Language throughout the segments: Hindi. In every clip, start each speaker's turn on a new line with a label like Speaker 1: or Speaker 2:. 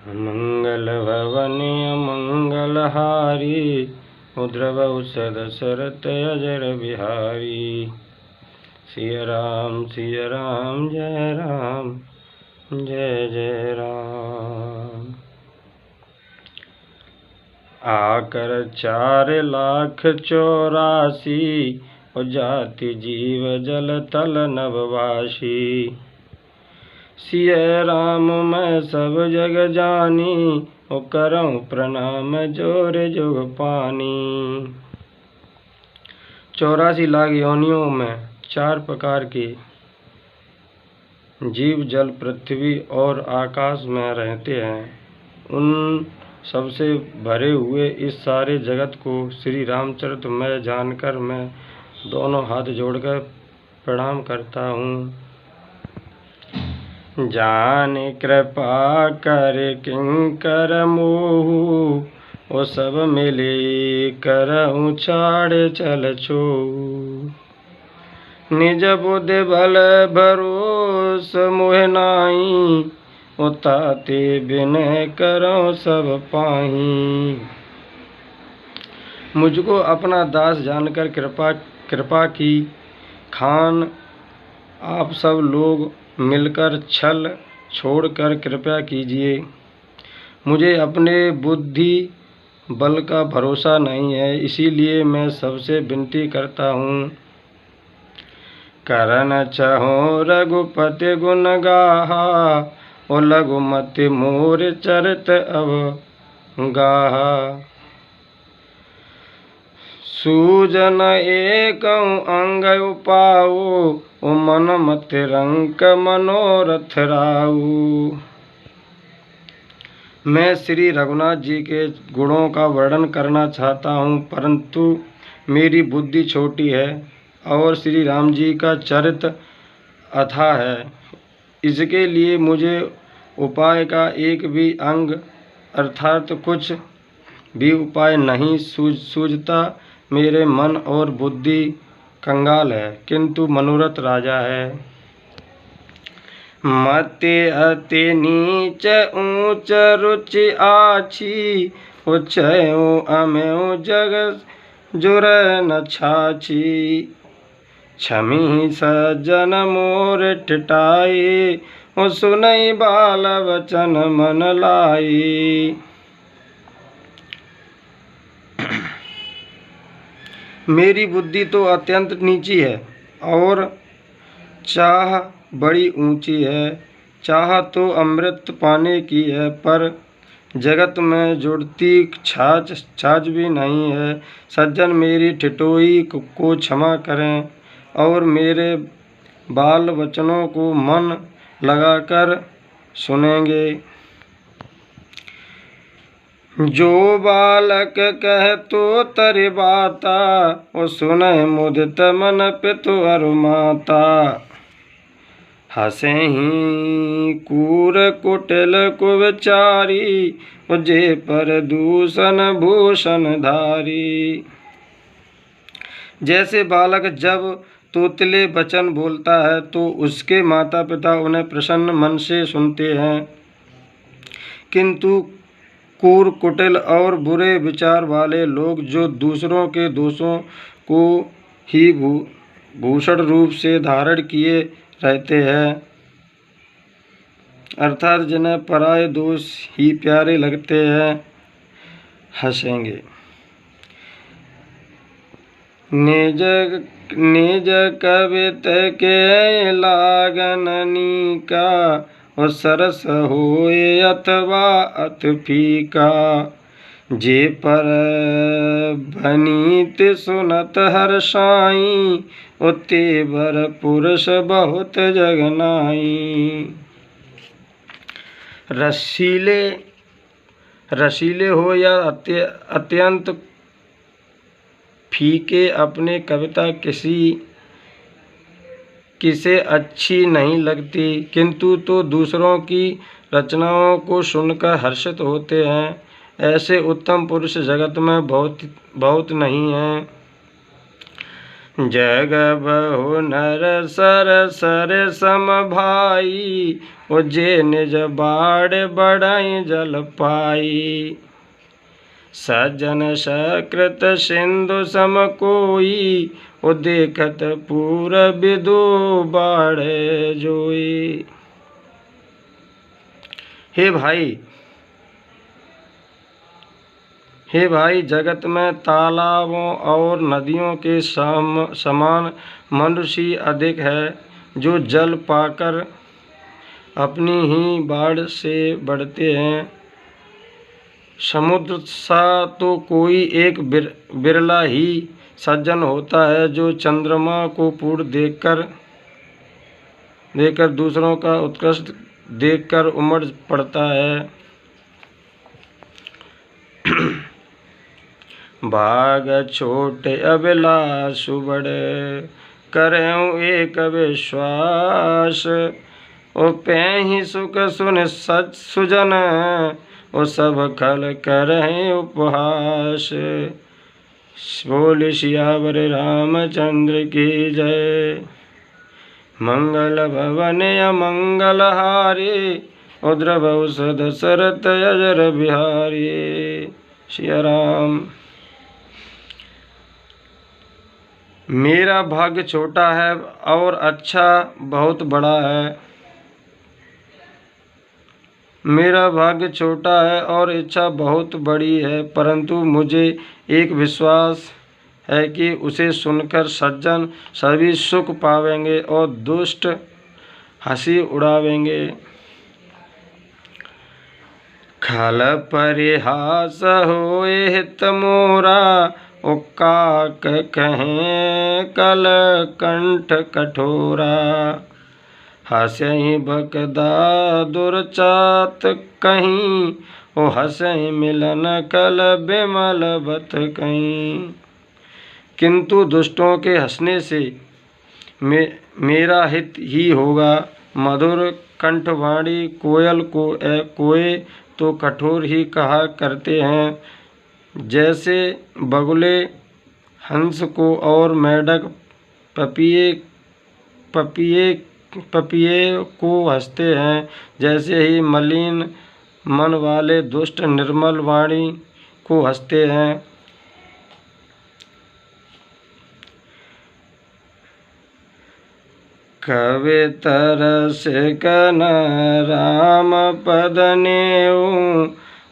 Speaker 1: मंगल भवनि अमंगलहारी, उद्रवौ दशरथ अजर बिहारी। सिया राम जय राम, जय जय राम। आकर 4,84,00,000, जाति जीव जल तल नभवासी। सिया राम मैं सब जग जानी, करऊँ प्रणाम जोर जुग पानी। 84 लाख योनियों में 4 प्रकार के जीव जल पृथ्वी और आकाश में रहते हैं। उन सबसे भरे हुए इस सारे जगत को श्री रामचरित में जानकर मैं दोनों हाथ जोड़कर प्रणाम करता हूँ। जान कृपा कर किंकर मोहु, वो सब मिले करऊँ छाड़ चल छोहु। निज बुद्धि बल भरोस मोह नाहीं, ताते बिनय करो सब पाहीं। मुझको अपना दास जानकर कृपा की खान आप सब लोग मिलकर छल छोड़कर कृपया कीजिए। मुझे अपने बुद्धि बल का भरोसा नहीं है, इसीलिए मैं सबसे विनती करता हूँ। करन चहो रघुपति गुण गाहा, लघुमति मोर चरित अब गाहा। सूजन एकं अंग उपाऊ, मन मति रंक मनोरथ राऊ। मैं श्री रघुनाथ जी के गुणों का वर्णन करना चाहता हूँ, परंतु मेरी बुद्धि छोटी है और श्री राम जी का चरित्र अथाह है। इसके लिए मुझे उपाय का एक भी अंग अर्थात कुछ भी उपाय नहीं सूझता। मेरे मन और बुद्धि कंगाल है, किंतु मनोरथ राजा है। मति अति नीच ऊंच रुचि आछी, उच्चयो अम्यो जग जुर न छाछी। क्षमी सज्जन मोर टिटाई, सुनई बाल वचन मन लाई। मेरी बुद्धि तो अत्यंत नीची है और चाह बड़ी ऊंची है। चाह तो अमृत पाने की है, पर जगत में जुड़ती छाछ भी नहीं है। सज्जन मेरी ठिठोई को क्षमा करें और मेरे बाल वचनों को मन लगाकर सुनेंगे। जो बालक कह तो तरि बाता, सुनय मुदित मन पितु अरु माता। हँसहि कूर कुटिल कुविचारी, जे पर दूषण भूषण धारी। जैसे बालक जब तोतले वचन बोलता है तो उसके माता पिता उन्हें प्रसन्न मन से सुनते हैं, किंतु क्रूर कुटिल और बुरे विचार वाले लोग जो दूसरों के दोषों को ही भूषण रूप से धारण किए रहते हैं, अर्थात जिन्हें पराये दोष ही प्यारे लगते हैं, हंसेंगे। निज कवित के लागन नीका, और सरस होए अथवा अति फीका। जे पर भनीत सुनत हर्षाई, ते बर पुरुष बहुत जगनाई। रसीले हो या अत्यंत फीके, अपने कविता किसे अच्छी नहीं लगती, किंतु तो दूसरों की रचनाओं को सुनकर हर्षित होते हैं। ऐसे उत्तम पुरुष जगत में बहुत नहीं हैं। जग बहु नर सर सर सम भाई, ओ जे निज बाड़ बढ़ाई जल पाई। सज्जन सकृत सिंधु सम कोई, ओ देखत पूर विदु बाढ़ जोई। हे भाई, जगत में तालाबों और नदियों के समान मनुष्य अधिक है, जो जल पाकर अपनी ही बाढ़ से बढ़ते हैं। समुद्र सा तो कोई एक बिरला ही सज्जन होता है, जो चंद्रमा को पूर्ण देखकर दूसरों का उत्कृष्ट देखकर उमड़ पड़ता है। भाग छोटे अभिलाषु बड़े, करें एक विश्वास। ओ पैहि सुख सुन सच सुजन, ओ सब खल करें उपहास। बोल सियावर रामचंद्र की जय। मंगल भवन अमंगल हारी, उद्र औषध सरत अजर बिहारी। सिया राम। मेरा भाग्य छोटा है और अच्छा बहुत बड़ा है। मेरा भाग्य छोटा है और इच्छा बहुत बड़ी है, परंतु मुझे एक विश्वास है कि उसे सुनकर सज्जन सभी सुख पावेंगे और दुष्ट हंसी उड़ावेंगे। खल परिहास होए हित मोरा, ओ काक कहें कल कंठ कठोरा। हंसहि बकदा दुर्चात कहीं, ओ हंसहि मिलन कल बिमल बत कहीं। किंतु दुष्टों के हंसने से मेरा हित ही होगा। मधुर कंठवाणी कोयल को कोए तो कठोर ही कहा करते हैं, जैसे बगुले हंस को और मेढक पपिए को हंसते हैं, जैसे ही मलिन मन वाले दुष्ट निर्मल वाणी को हंसते हैं। कवि तरस कन राम पद नेऊ,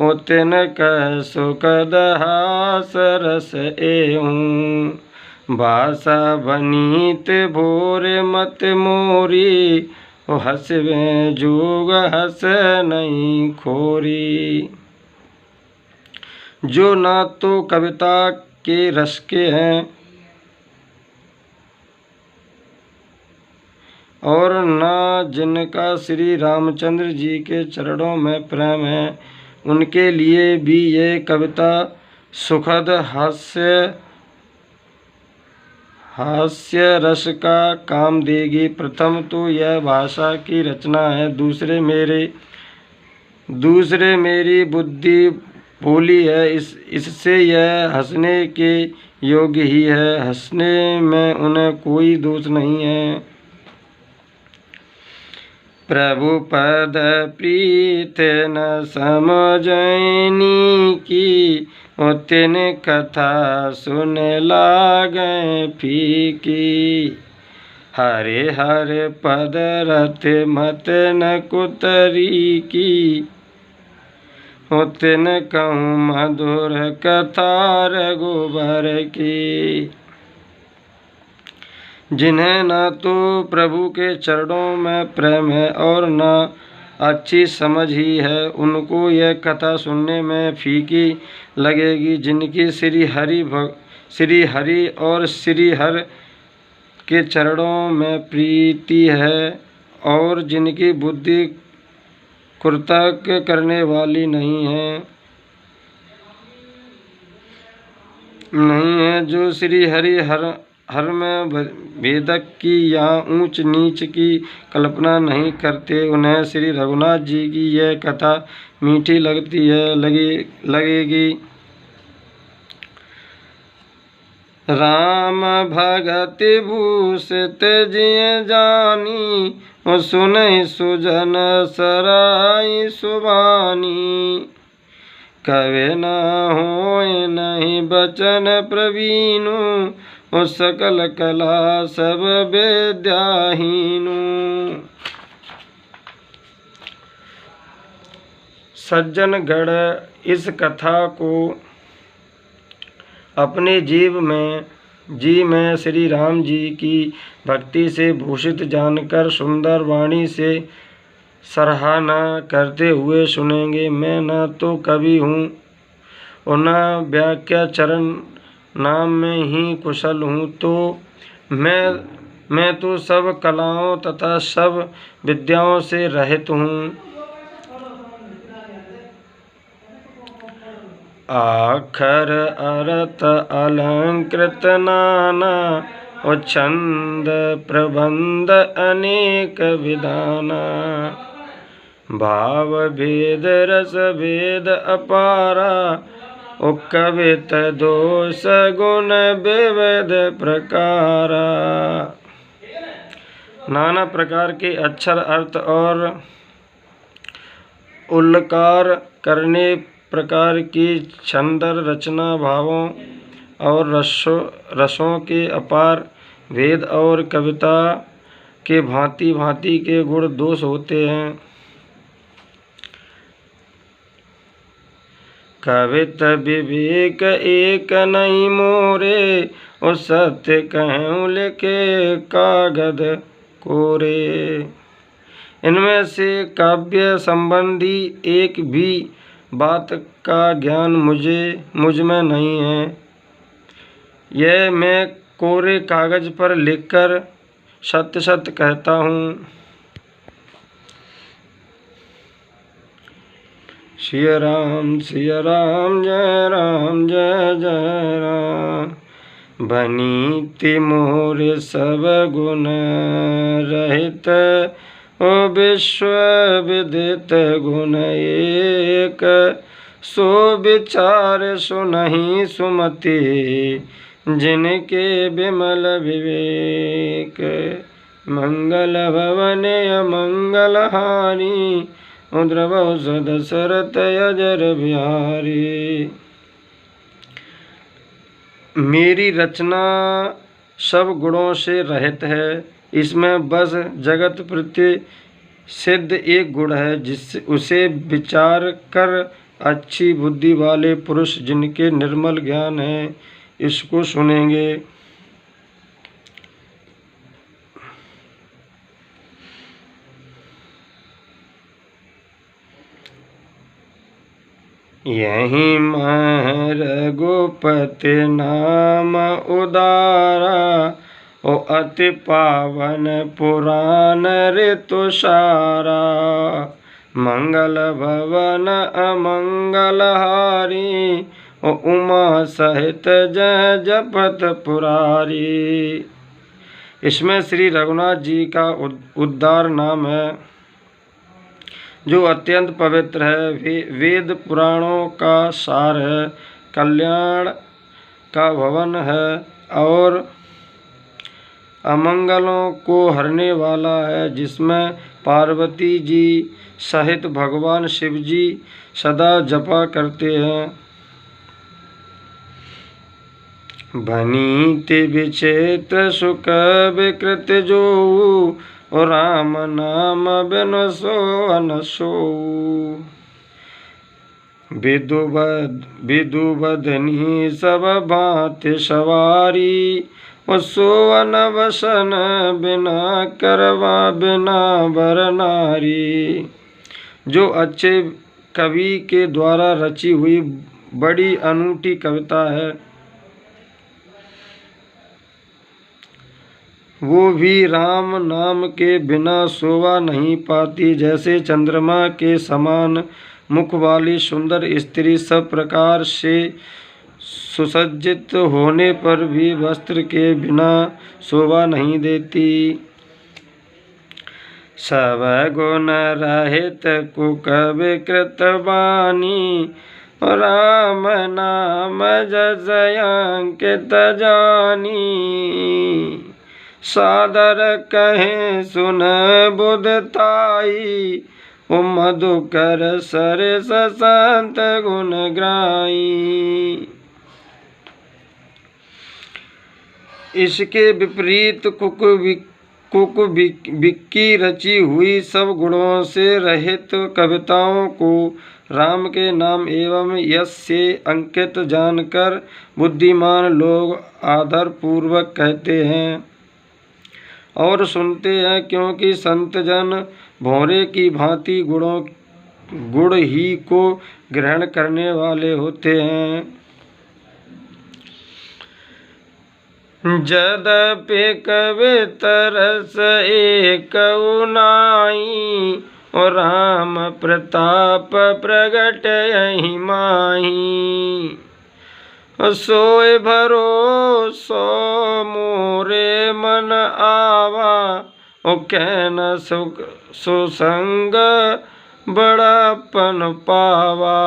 Speaker 1: ओ तिनक सुखद हास रस एऊँ। भाषा बनीत भोर मत मोरी, ओ हंसवें जोग हंस नहीं खोरी। जो ना तो कविता के रस के हैं और न जिनका श्री रामचंद्र जी के चरणों में प्रेम है, उनके लिए भी ये कविता सुखद हास्य रस का काम देगी। प्रथम तो यह भाषा की रचना है, दूसरे मेरी बुद्धि भोली है, इससे यह हंसने के योग्य ही है। हंसने में उन्हें कोई दोष नहीं है। प्रभु पद प्रीत न समझनी की, ओ तिन कथा सुन लागे फीकी। हरे हरे पद रथ मत न कुतरी की, ओ तिन कहूँ मधुर कथा रघुबर की। जिन्हें न तो प्रभु के चरणों में प्रेम है और न अच्छी समझ ही है, उनको यह कथा सुनने में फीकी लगेगी। जिनकी श्री हरि और श्री हर के चरणों में प्रीति है और जिनकी बुद्धि कृतज्ञ करने वाली नहीं है, जो श्री हरि हर में भेदक की या ऊंच नीच की कल्पना नहीं करते, उन्हें श्री रघुनाथ जी की यह कथा मीठी लगेगी। राम भगति भूषित जिय जानी, सुनहि सुजन सराई सुबानी। कवे न होय नहीं बचन प्रवीणु, सकल कला सब विद्याहीनु। सज्जनगण इस कथा को अपने जी में श्री राम जी की भक्ति से भूषित जानकर सुंदर वाणी से सराहना करते हुए सुनेंगे। मैं न तो कवि हूँ और न व्याख्याचरण नाम में ही कुशल हूँ, तो मैं तो सब कलाओं तथा सब विद्याओं से रहित हूँ। आखर अर्थ अलंकृत नाना, और छंद प्रबंध अनेक विधाना। भाव भेद रस भेद अपारा, ओ कवित दोष गुण विविध प्रकारा। नाना प्रकार के अक्षर अर्थ और उल्कार करने प्रकार की छंद रचना, भावों और रसों के अपार भेद और कविता के भांति भांति के गुण दोष होते हैं। कवित विवेक एक नहीं मोरे, और सत्य कहूँ लिखे कागद कोरे। इनमें से काव्य संबंधी एक भी बात का ज्ञान मुझ में नहीं है। यह मैं कोरे कागज पर लिखकर सत्य सत्य कहता हूँ। सिया राम जय राम जय जय राम। बनीति मोर सब गुण रहित, ओ विश्व विदित गुण एक। सो विचार सुनहि सुमति, जिनके विमल विवेक। मंगल भवन अमंगल हानि, द्रवौ दशरथ अजर बिहारी। मेरी रचना सब गुणों से रहित है। इसमें बस जगत प्रति सिद्ध एक गुण है, जिससे उसे विचार कर अच्छी बुद्धि वाले पुरुष जिनके निर्मल ज्ञान है, इसको सुनेंगे। यही मह रघुपति नाम उदारा, ओ अति पावन पुराण ऋतु सारा। मंगल भवन अमंगल हारी, ओ उमा सहित जय जपत पुरारी। इसमें श्री रघुनाथ जी का उद्धार नाम है, जो अत्यंत पवित्र है, वेद पुराणों का सार है, कल्याण का भवन है और अमंगलों को हरने वाला है, जिसमें पार्वती जी सहित भगवान शिव जी सदा जपा करते हैं। भनीति विचित्र सुख विकृत जो, और राम नाम बिनु सो अनसो। विदु बदनी सब भांति सवारी, और सोवन वसन बिना करवा बिना बर नारी। जो अच्छे कवि के द्वारा रची हुई बड़ी अनूठी कविता है, वो भी राम नाम के बिना शोभा नहीं पाती। जैसे चंद्रमा के समान मुख वाली सुंदर स्त्री सब प्रकार से सुसज्जित होने पर भी वस्त्र के बिना शोभा नहीं देती। सब गुण रहित कुक विकृत वाणी, राम नाम जस अंकित जानी, सादर कहे सुन बुधताई, ओ मधुकर सरस संत गुण ग्राई। इसके विपरीत कुकुबिक्की रची हुई सब गुणों से रहित कविताओं को राम के नाम एवं यश से अंकित जानकर बुद्धिमान लोग आदर पूर्वक कहते हैं और सुनते हैं, क्योंकि संत जन भौरे की भांति गुण ही को ग्रहण करने वाले होते हैं। जदपि कवितरस एक नाई, और राम प्रताप प्रगट यही माही। सोए भरोसो मोरे मन आवा, ओ कहन सुसंग बड़ापन पावा।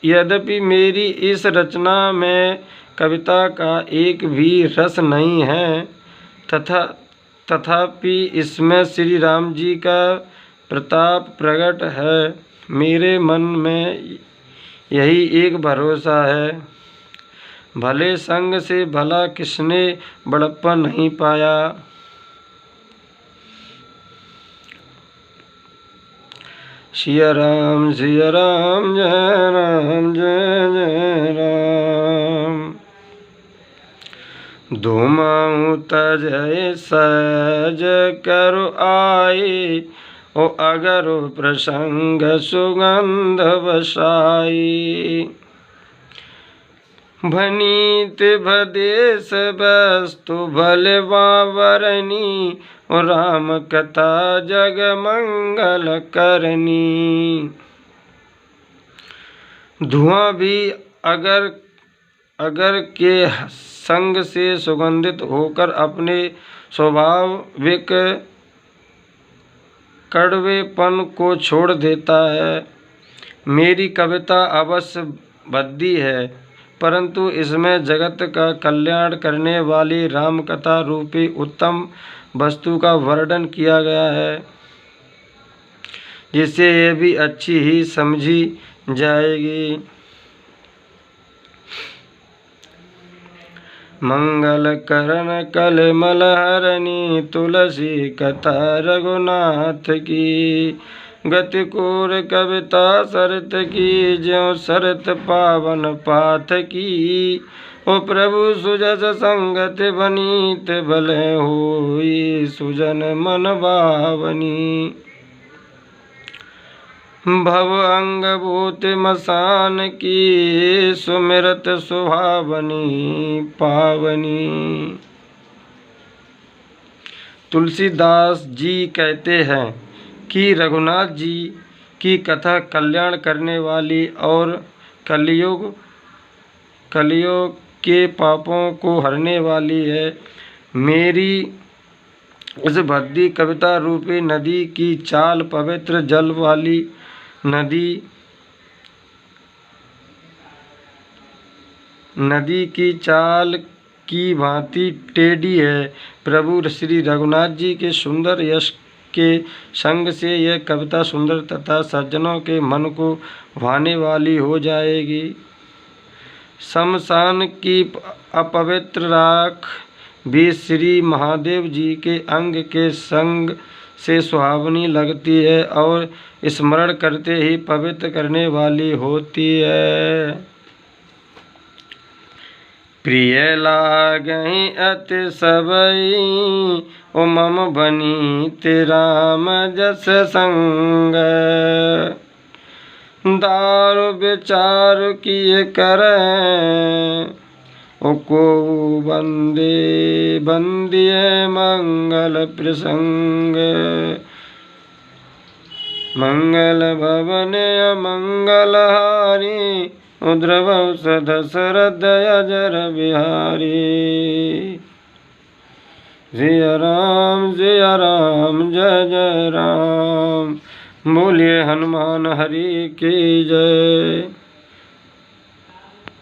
Speaker 1: यद्यपि मेरी इस रचना में कविता का एक भी रस नहीं है, तथापि इसमें श्री राम जी का प्रताप प्रकट है। मेरे मन में यही एक भरोसा है, भले संग से भला किसने बड़प्पन नहीं पाया। सिया राम जय राम जय राम। धूमाऊं तजय सज करो आए, ओ अगर प्रसंग सुगंध बसाई। भनीत भदेश वस्तु भले बावरनी, और राम कथा जग मंगल करनी। धुआं भी अगर के संग से सुगंधित होकर अपने स्वाभाविक कड़वेपन को छोड़ देता है। मेरी कविता अवश्य भद्दी है, परंतु इसमें जगत का कल्याण करने वाली राम कथा रूपी उत्तम वस्तु का वर्णन किया गया है, जिससे ये भी अच्छी ही समझी जाएगी। मंगल करण कलमल हरणी, तुलसी कथा रघुनाथ की। गति कोर कविता सरत की, ज्यों सरत पावन पाथ की। ओ प्रभु सुजस संगत बनीत, भले होई सुजन मन भावनी। भव अंग भूत मसान की, सुमिरत सुहावनी पावनी। तुलसीदास जी कहते हैं कि रघुनाथ जी की कथा कल्याण करने वाली और कलयुग के पापों को हरने वाली है। मेरी इस भद्दी कविता रूपी नदी की चाल पवित्र जल वाली नदी की चाल की भांति टेढ़ी है। प्रभु श्री रघुनाथ जी के सुंदर यश के संग से यह कविता सुंदर तथा सज्जनों के मन को भाने वाली हो जाएगी। शमशान की अपवित्र राख भी श्री महादेव जी के अंग के संग से सुहावनी लगती है और स्मरण करते ही पवित्र करने वाली होती है। प्रिय लागहि अति सबई, ओ मम बनीत राम जस संग। दारु विचार किए करें, ओ को बंदिए मंगल प्रसंग। मंगल भवन मंगल हारी, ध्रुव सदशरथ अजर बिहारी। जय राम जय राम जय जय राम। बोलिए हनुमान हरि की जय।